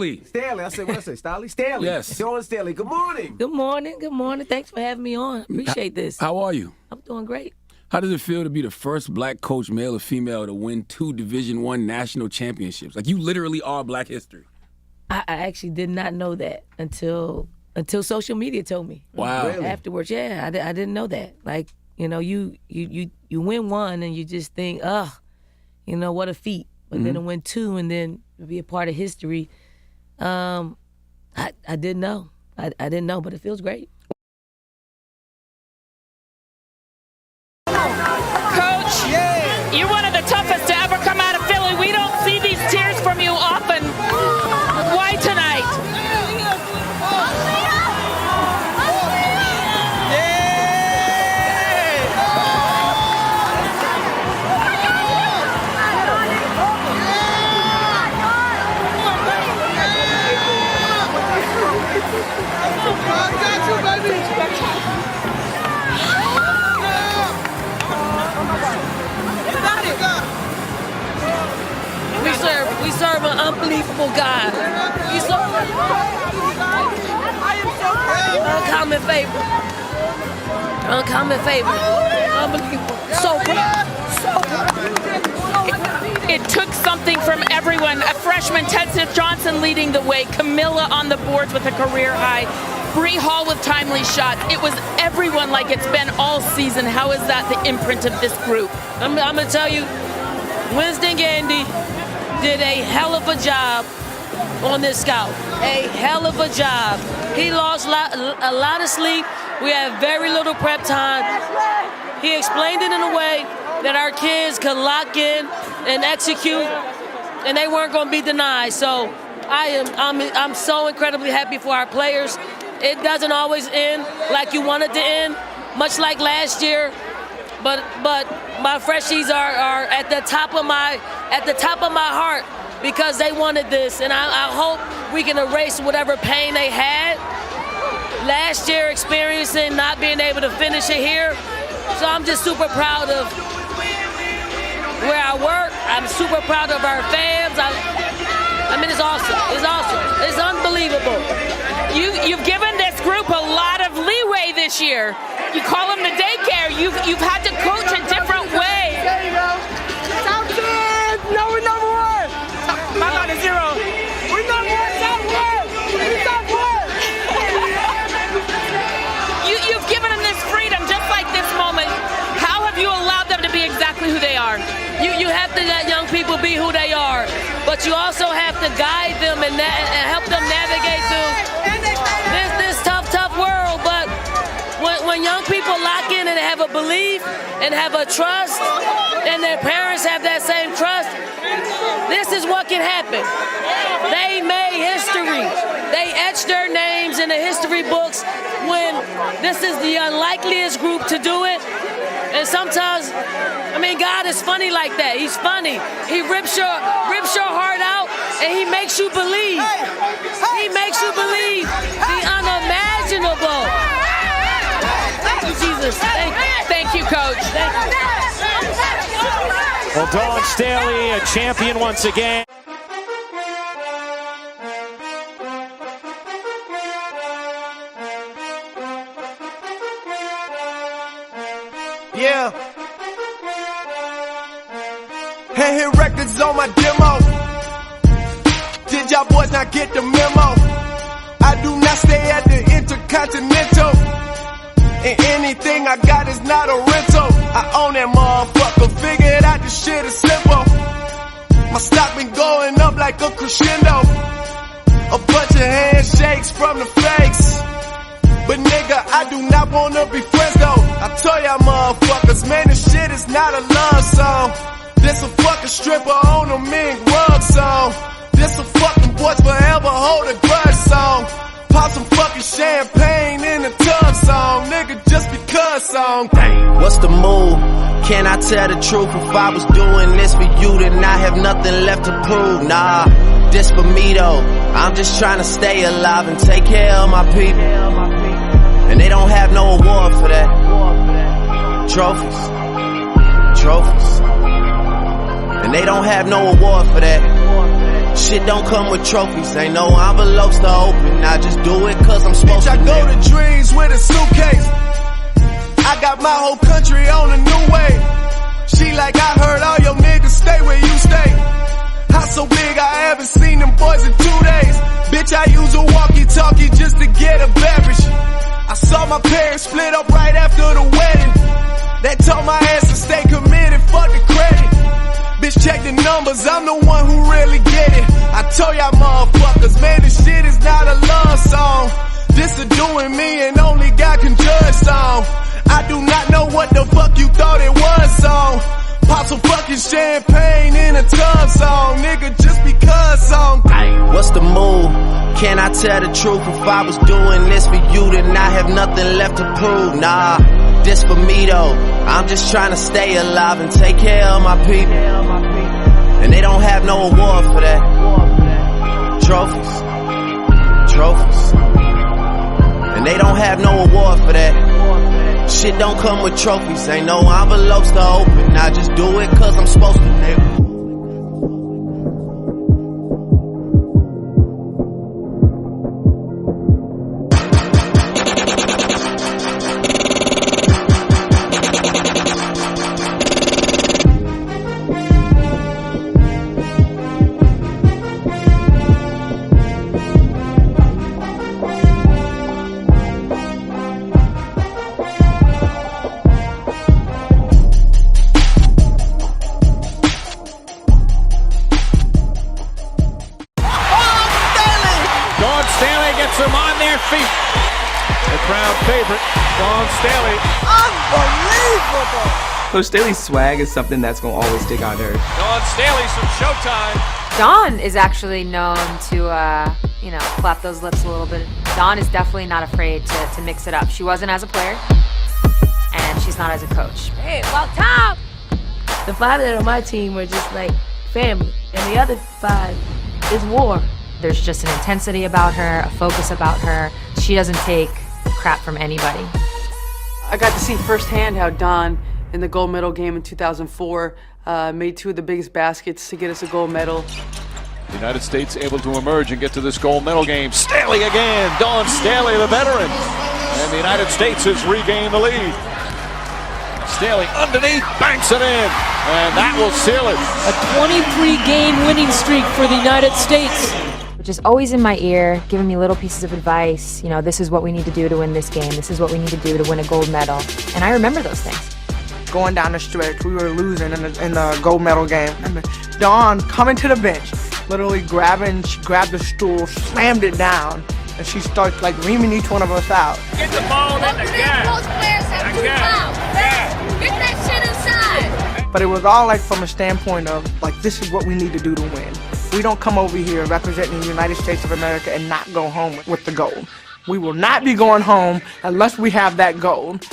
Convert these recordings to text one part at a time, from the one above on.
Staley, I said, what I say, Staley? Staley. Yes. Sean Staley, good morning. Good morning. Good morning. Thanks for having me on. Appreciate this. How are you? I'm doing great. How does it feel to be the first black coach, male or female, to win 2 Division I national championships? Like, you literally are Black history. I actually did not know that until social media told me. Wow. Really? Afterwards, yeah, I didn't know that. Like, you know, you win one and you just think, you know, what a feat. But then to win 2 and then to be a part of history, I didn't know. I didn't know, but it feels great. Coach, you're one of the toughest to ever come out of Philly. We don't see these tears from you often. Why tonight? We serve an unbelievable God. We serve uncommon favor. Uncommon favor. Unbelievable. So proud. So proud. It took something from everyone. A freshman, Ted Johnson leading the way. Camilla on the boards with a career high. Bree Hall with timely shots. It was everyone like it's been all season. How is that the imprint of this group? I'm going to tell you, Winston Gandy did a hell of a job on this scout. A hell of a job. He lost a lot of sleep. We had very little prep time. He explained it in a way that our kids could lock in and execute, and they weren't going to be denied. So I'm so incredibly happy for our players. It doesn't always end like you want it to end, much like last year. But my freshies are at the top of my heart because they wanted this, and I hope we can erase whatever pain they had last year experiencing not being able to finish it here. So I'm just super proud of where I work. I'm super proud of our fans. I mean, it's awesome. It's awesome. It's unbelievable. You've given this group a lot of leeway this year. You call them the daycare. You've had to coach a different way. There you go. Top 10. No, we're number 1. I'm on a 0. We're number 1. Top 1. We're top 1. You've given them this freedom, just like this moment. How have you allowed them to be exactly who they are? You have to let young people be who they are, but you also have to guide them and help them navigate through this tough world. But when young people lock in and have a belief and have a trust, and their parents have that same trust, this is what can happen. They made history. They etched their names in the history books when this is the unlikeliest group to do it. And sometimes, I mean, God is funny like that. He's funny. He rips your heart out, and he makes you believe. He makes you believe the unimaginable. Thank you, Jesus. Thank you, Coach. Thank you. Well, Dawn Staley, a champion once again. Yeah. Hand hit records on my demo. Did y'all boys not get the memo? I do not stay at the Intercontinental, and anything I got is not a rental. I own that motherfucker, figured out this shit is simple. My stock been going up like a crescendo. A bunch of handshakes from the fakes, but nigga, I do not wanna be friends though. I tell y'all motherfuckers, man, this shit is not a love song. This a fucking stripper on a mink rug song. This a fucking boys forever hold a grudge song. Pop some fucking champagne in the tub song. Nigga, just because song. Dang. What's the move? Can I tell the truth? If I was doing this for you, then I have nothing left to prove. Nah, this for me though. I'm just trying to stay alive and take care of my people. And they don't have no award for that. Trophies. And they don't have no award for that. Shit don't come with trophies, ain't no envelopes to open. I just do it cause I'm supposed to. I go to dreams with a suitcase. I got my whole country on a new way. She like, I heard all your niggas stay where you stay. House so big I haven't seen them boys in 2 days. Bitch, I use a walkie-talkie just to get a beverage. I saw my parents split up right after the wedding. They told my ass to stay committed, fuck the credit. Bitch, check the numbers, I'm the one who really get it. I told y'all motherfuckers, man, this shit is not a love song. This a doing me and only God can judge song. I do not know what the fuck you thought it was song. Pop some fucking champagne in a tub song, nigga, just because song. What's the move? Can I tell the truth? If I was doing this for you, then I have nothing left to prove. Nah, this for me though. I'm just trying to stay alive and take care of my people. And they don't have no award for that. Trophies. And they don't have no award for that. Shit don't come with trophies, ain't no envelopes to open. I just do it cause I'm supposed to, nigga. Staley gets them on their feet. The crowd favorite, Dawn Staley. Unbelievable! Coach Staley's swag is something that's going to always stick out to her. Dawn Staley, some showtime. Dawn is actually known to, flap those lips a little bit. Dawn is definitely not afraid to mix it up. She wasn't as a player, and she's not as a coach. Hey, well, Tom! The 5 that are on my team were just like family, and the other 5 is war. There's just an intensity about her, a focus about her. She doesn't take crap from anybody. I got to see firsthand how Dawn, in the gold medal game in 2004, made 2 of the biggest baskets to get us a gold medal. The United States able to emerge and get to this gold medal game. Staley again, Dawn Staley, the veteran. And the United States has regained the lead. Staley underneath, banks it in, and that will seal it. A 23-game winning streak for the United States. Which is always in my ear, giving me little pieces of advice. This is what we need to do to win this game. This is what we need to do to win a gold medal. And I remember those things. Going down the stretch, we were losing in the gold medal game. And Dawn coming to the bench, literally she grabbed the stool, slammed it down, and she starts like reaming each one of us out. Get the ball in the gap. Most players have 2 fouls. Get that shit inside. But it was all like from a standpoint of like, this is what we need to do to win. We don't come over here representing the United States of America and not go home with the gold. We will not be going home unless we have that gold.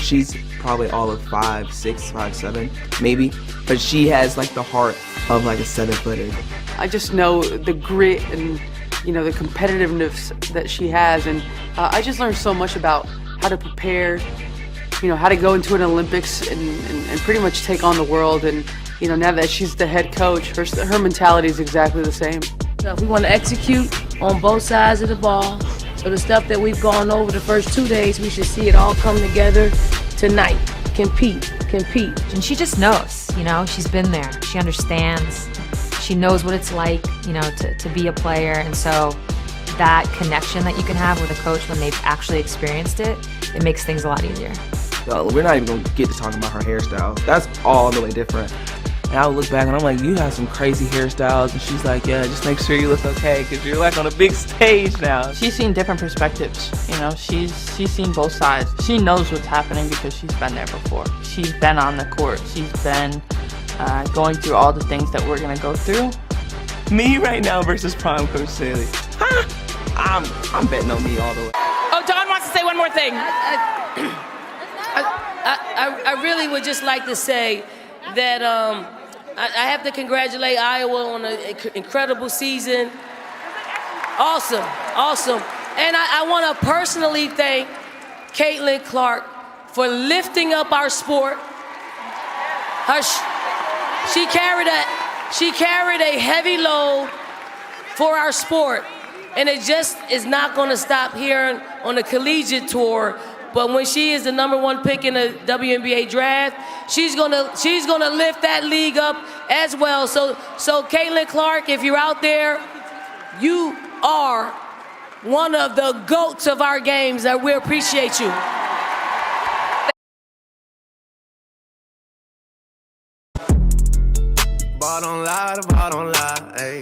She's probably all of 5'6", 5'7", maybe, but she has like the heart of like a 7-footer. I just know the grit and the competitiveness that she has, and I just learned so much about how to prepare, how to go into an Olympics and pretty much take on the world. And now that she's the head coach, her mentality is exactly the same. So we want to execute on both sides of the ball. So the stuff that we've gone over the first 2 days, we should see it all come together tonight. Compete. And she just knows, she's been there. She understands. She knows what it's like, to be a player. And so that connection that you can have with a coach when they've actually experienced it, it makes things a lot easier. We're not even going to get to talking about her hairstyle. That's all the way different. And I would look back and I'm like, you have some crazy hairstyles. And she's like, yeah, just make sure you look okay because you're like on a big stage now. She's seen different perspectives. She's seen both sides. She knows what's happening because she's been there before. She's been on the court. She's been going through all the things that we're going to go through. Me right now versus prime Coach Staley. I'm betting on me all the way. Oh, Dawn wants to say one more thing. I really would just like to say that I have to congratulate Iowa on an incredible season. Awesome. And I want to personally thank Caitlin Clark for lifting up our sport. She carried She carried a heavy load for our sport, and it just is not going to stop here on the collegiate tour. But when she is the #1 pick in the WNBA draft, she's gonna lift that league up as well. So Caitlin Clark, if you're out there, you are one of the GOATs of our games, and we appreciate you. Ball don't lie, the ball don't lie, ayy.